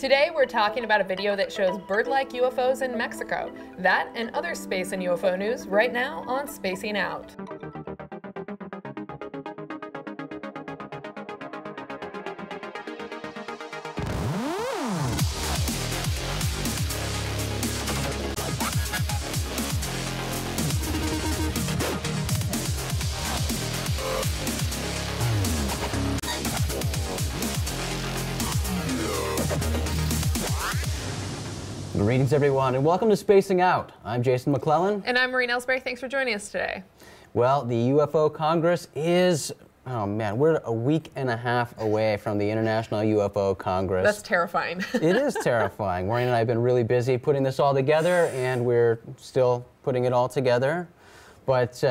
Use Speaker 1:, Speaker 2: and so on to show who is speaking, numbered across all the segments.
Speaker 1: Today we're talking about a video that shows bird-like UFOs in Mexico. That and other space and UFO news right now on Spacing Out.
Speaker 2: Greetings everyone and welcome to Spacing Out. I'm Jason McClellan.
Speaker 1: And I'm Maureen Elsberry. Thanks for joining us today.
Speaker 2: Well, the UFO Congress is, oh man, we're a week and a half away from the International UFO Congress.
Speaker 1: That's terrifying.
Speaker 2: It is terrifying. Maureen and I have been really busy putting this all together and we're still putting it all together. But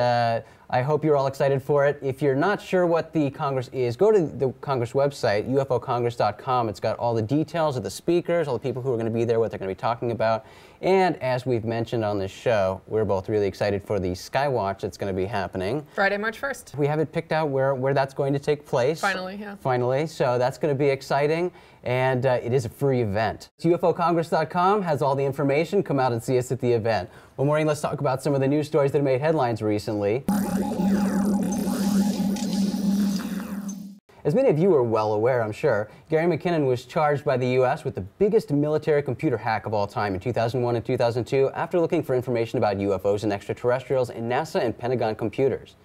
Speaker 2: I hope you're all excited for it. If you're not sure what the Congress is, go to the Congress website, ufocongress.com. It's got all the details of the speakers, all the people who are going to be there, what they're going to be talking about. And as we've mentioned on this show, we're both really excited for the Skywatch that's going to be happening.
Speaker 1: Friday, March 1st.
Speaker 2: We haven't picked out where that's going to take place.
Speaker 1: Finally, yeah.
Speaker 2: Finally, so that's going to be exciting. And it is a free event. UFOcongress.com has all the information. Come out and see us at the event. Well, Maureen, let's talk about some of the news stories that have made headlines recently. As many of you are well aware, I'm sure, Gary McKinnon was charged by the U.S. with the biggest military computer hack of all time in 2001 and 2002 after looking for information about UFOs and extraterrestrials in NASA and Pentagon computers.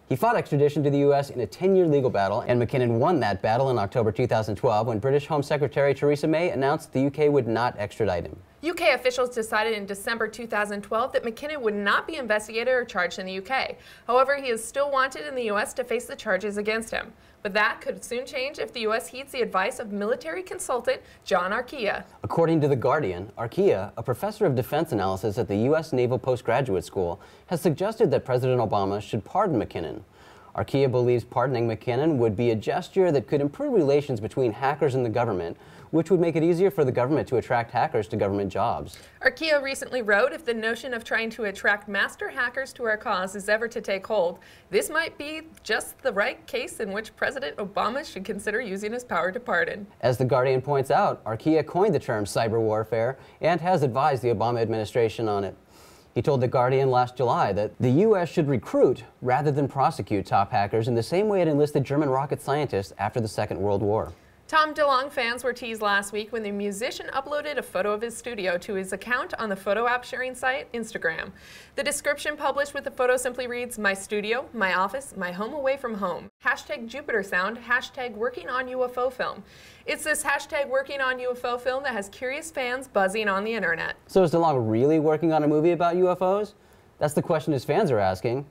Speaker 2: He fought extradition to the U.S. in a 10-year legal battle, and McKinnon won that battle in October 2012 when British Home Secretary Theresa May announced the U.K. would not extradite him.
Speaker 1: UK officials decided in December 2012 that McKinnon would not be investigated or charged in the UK. However, he is still wanted in the US to face the charges against him. But that could soon change if the US heeds the advice of military consultant John Arquilla.
Speaker 2: According to The Guardian, Arquilla, a professor of defense analysis at the U.S. Naval Postgraduate School, has suggested that President Obama should pardon McKinnon. Arquilla believes pardoning McKinnon would be a gesture that could improve relations between hackers and the government, which would make it easier for the government to attract hackers to government jobs.
Speaker 1: Arquilla recently wrote, if the notion of trying to attract master hackers to our cause is ever to take hold, this might be just the right case in which President Obama should consider using his power to pardon.
Speaker 2: As The Guardian points out, Arquilla coined the term cyber warfare and has advised the Obama administration on it. He told The Guardian last July that the U.S. should recruit rather than prosecute top hackers in the same way it enlisted German rocket scientists after the Second World War.
Speaker 1: Tom DeLonge fans were teased last week when the musician uploaded a photo of his studio to his account on the photo app sharing site, Instagram. The description published with the photo simply reads, "My studio, my office, my home away from home. Hashtag Jupiter sound, hashtag working on UFO film." It's this hashtag working on UFO film that has curious fans buzzing on the internet.
Speaker 2: So is DeLonge really working on a movie about UFOs? That's the question his fans are asking.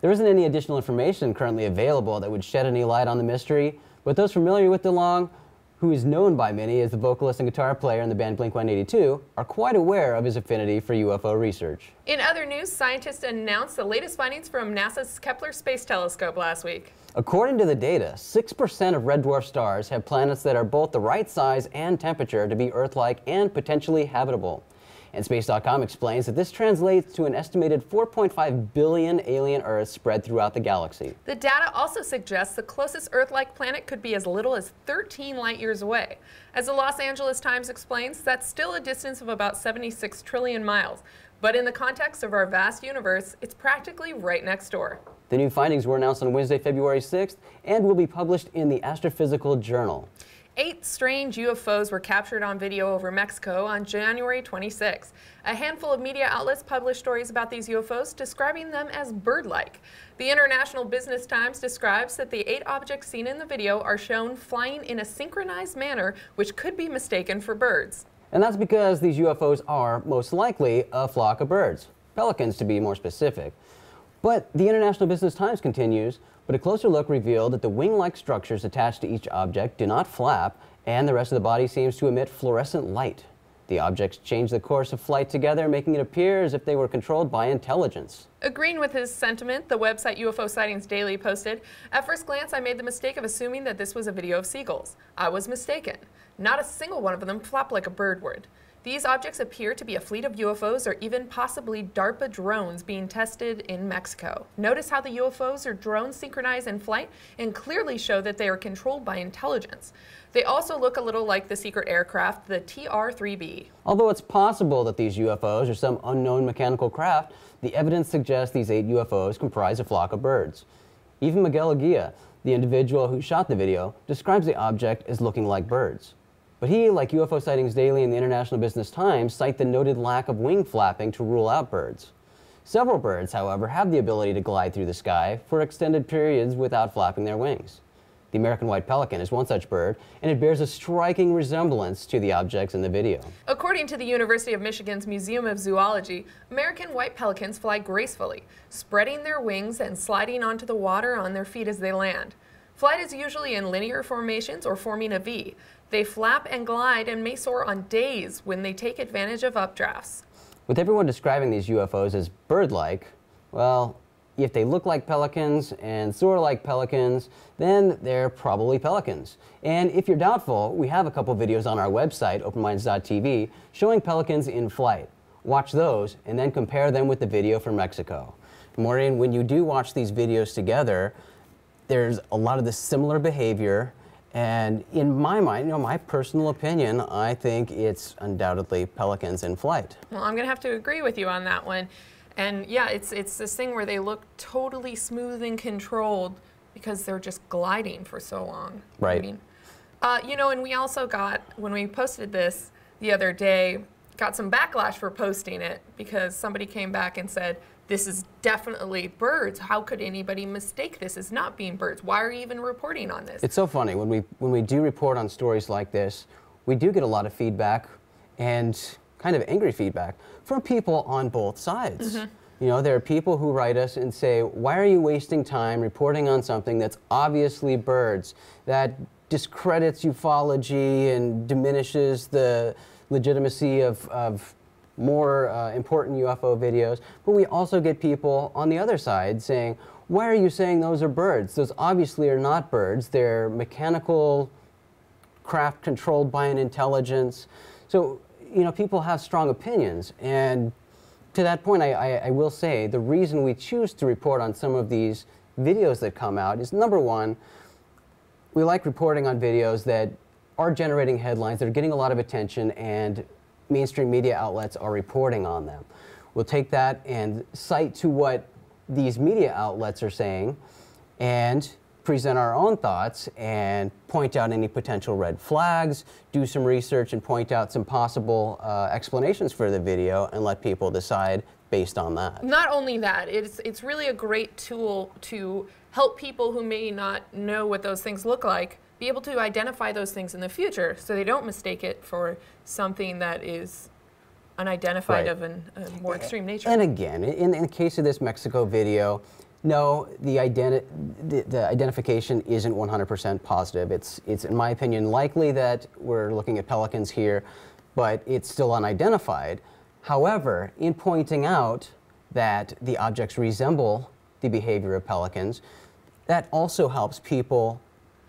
Speaker 2: There isn't any additional information currently available that would shed any light on the mystery, but those familiar with DeLonge, who is known by many as the vocalist and guitar player in the band Blink-182, are quite aware of his affinity for UFO research.
Speaker 1: In other news, scientists announced the latest findings from NASA's Kepler Space Telescope last week.
Speaker 2: According to the data, 6% of red dwarf stars have planets that are both the right size and temperature to be Earth-like and potentially habitable. And Space.com explains that this translates to an estimated 4.5 billion alien Earths spread throughout the galaxy.
Speaker 1: The data also suggests the closest Earth-like planet could be as little as 13 light years away. As the Los Angeles Times explains, that's still a distance of about 76 trillion miles. But in the context of our vast universe, it's practically right next door.
Speaker 2: The new findings were announced on Wednesday, February 6th, and will be published in the Astrophysical Journal.
Speaker 1: 8 strange UFOs were captured on video over Mexico on January 26. A handful of media outlets published stories about these UFOs, describing them as bird-like. The International Business Times describes that the 8 objects seen in the video are shown flying in a synchronized manner, which could be mistaken for birds.
Speaker 2: And that's because these UFOs are most likely a flock of birds, pelicans to be more specific. But the International Business Times continues, but a closer look revealed that the wing-like structures attached to each object do not flap, and the rest of the body seems to emit fluorescent light. The objects change the course of flight together, making it appear as if they were controlled by intelligence.
Speaker 1: Agreeing with his sentiment, the website UFO Sightings Daily posted, "At first glance, I made the mistake of assuming that this was a video of seagulls. I was mistaken. Not a single one of them flapped like a bird would. These objects appear to be a fleet of UFOs or even possibly DARPA drones being tested in Mexico. Notice how the UFOs or drones synchronize in flight and clearly show that they are controlled by intelligence. They also look a little like the secret aircraft, the TR-3B.
Speaker 2: Although it's possible that these UFOs are some unknown mechanical craft, the evidence suggests these 8 UFOs comprise a flock of birds. Even Miguel Aguia, the individual who shot the video, describes the object as looking like birds. But he, like UFO Sightings Daily and the International Business Times, cite the noted lack of wing flapping to rule out birds. Several birds, however, have the ability to glide through the sky for extended periods without flapping their wings. The American white pelican is one such bird, and it bears a striking resemblance to the objects in the video.
Speaker 1: According to the University of Michigan's Museum of Zoology, American white pelicans fly gracefully, spreading their wings and sliding onto the water on their feet as they land. Flight is usually in linear formations or forming a V. They flap and glide and may soar on days when they take advantage of updrafts.
Speaker 2: With everyone describing these UFOs as bird-like, well, if they look like pelicans and soar like pelicans, then they're probably pelicans. And if you're doubtful, we have a couple videos on our website, openminds.tv, showing pelicans in flight. Watch those and then compare them with the video from Mexico. Maureen, when you do watch these videos together, there's a lot of the similar behavior. And in my mind, my personal opinion, I think it's undoubtedly pelicans in flight.
Speaker 1: Well, I'm going to have to agree with you on that one. And yeah, it's this thing where they look totally smooth and controlled because they're just gliding for so long.
Speaker 2: Right.
Speaker 1: I mean, and we also got, when we posted this the other day, got some backlash for posting it because somebody came back and said, this is definitely birds. How could anybody mistake this as not being birds? Why are you even reporting on this?
Speaker 2: It's so funny. When we do report on stories like this, we do get a lot of feedback and kind of angry feedback from people on both sides. Mm-hmm. There are people who write us and say, why are you wasting time reporting on something that's obviously birds, that discredits ufology and diminishes the legitimacy of more important UFO videos. But we also get people on the other side saying, why are you saying those are birds? Those obviously are not birds. They're mechanical craft controlled by an intelligence. So, people have strong opinions. And to that point, I will say the reason we choose to report on some of these videos that come out is, number one, we like reporting on videos that are generating headlines, that are getting a lot of attention, and mainstream media outlets are reporting on them. We'll take that and cite to what these media outlets are saying and present our own thoughts and point out any potential red flags, do some research and point out some possible explanations for the video and let people decide based on that.
Speaker 1: Not only that, it's really a great tool to help people who may not know what those things look like be able to identify those things in the future so they don't mistake it for something that is unidentified, right, of a more extreme nature.
Speaker 2: And again, in the case of this Mexico video, no, the identification isn't 100% positive. It's, in my opinion, likely that we're looking at pelicans here, but it's still unidentified. However, in pointing out that the objects resemble the behavior of pelicans, that also helps people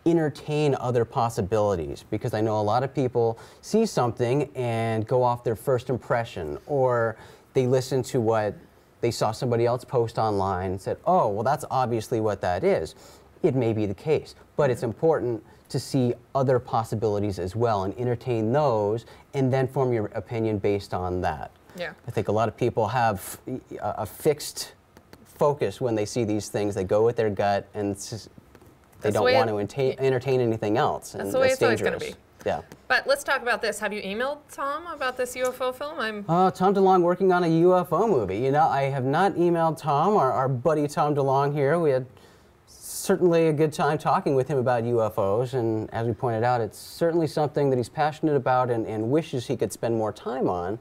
Speaker 2: entertain other possibilities, because I know a lot of people see something and go off their first impression, or they listen to what they saw somebody else post online and said, oh, well, that's obviously what that is. It may be the case, but it's important to see other possibilities as well and entertain those and then form your opinion based on that.
Speaker 1: Yeah.
Speaker 2: I think a lot of people have a fixed focus when they see these things. They go with their gut and it's just, they don't want to entertain anything else.
Speaker 1: That's the way it's always going to be.
Speaker 2: Yeah.
Speaker 1: But let's talk about this. Have you emailed Tom about this UFO film?
Speaker 2: Tom DeLonge working on a UFO movie. I have not emailed Tom, our buddy Tom DeLonge here. We had certainly a good time talking with him about UFOs, and as we pointed out, it's certainly something that he's passionate about and wishes he could spend more time on.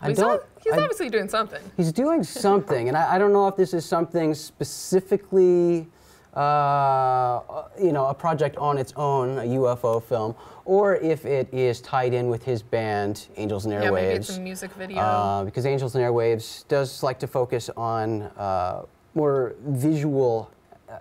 Speaker 1: He's obviously doing something.
Speaker 2: He's doing something, and I don't know if this is something specifically a project on its own, a UFO film, or if it is tied in with his band, Angels and Airwaves.
Speaker 1: Yeah, maybe it's a music video.
Speaker 2: Because Angels and Airwaves does like to focus on more visual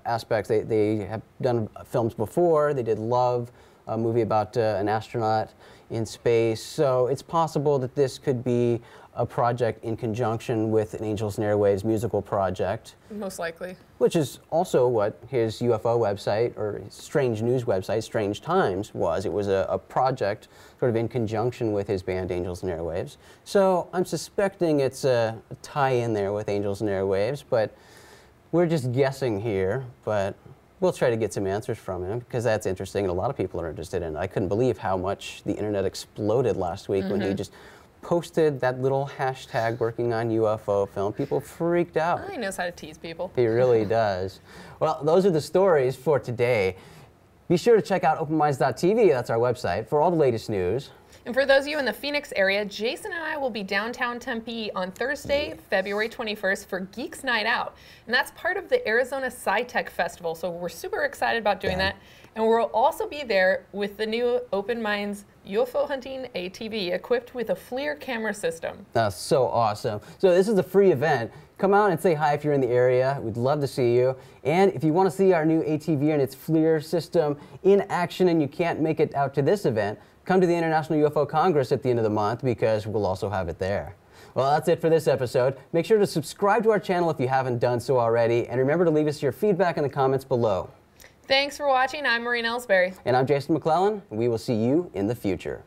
Speaker 2: aspects. They have done films before. They did Love, a movie about an astronaut in space. So it's possible that this could be a project in conjunction with an Angels and Airwaves musical project.
Speaker 1: Most likely.
Speaker 2: Which is also what his UFO website, or his strange news website, Strange Times, was. It was a project sort of in conjunction with his band Angels and Airwaves. So I'm suspecting it's a tie-in there with Angels and Airwaves, but we're just guessing here. But we'll try to get some answers from him, because that's interesting and a lot of people are interested in it. I couldn't believe how much the internet exploded last week when he just posted that little hashtag working on UFO film. People freaked out.
Speaker 1: He knows how to tease people.
Speaker 2: He really does. Well, those are the stories for today. Be sure to check out openminds.tv, that's our website, for all the latest news.
Speaker 1: And for those of you in the Phoenix area, Jason and I will be downtown Tempe on Thursday, February 21st for Geeks Night Out. And that's part of the Arizona Sci-Tech Festival, so we're super excited about doing that. And we'll also be there with the new Open Minds UFO Hunting ATV equipped with a FLIR camera system.
Speaker 2: That's so awesome. So this is a free event. Come out and say hi if you're in the area. We'd love to see you. And if you want to see our new ATV and its FLIR system in action and you can't make it out to this event, come to the International UFO Congress at the end of the month, because we'll also have it there. Well, that's it for this episode. Make sure to subscribe to our channel if you haven't done so already, and remember to leave us your feedback in the comments below.
Speaker 1: Thanks for watching. I'm Maureen Elsberry.
Speaker 2: And I'm Jason McClellan, and we will see you in the future.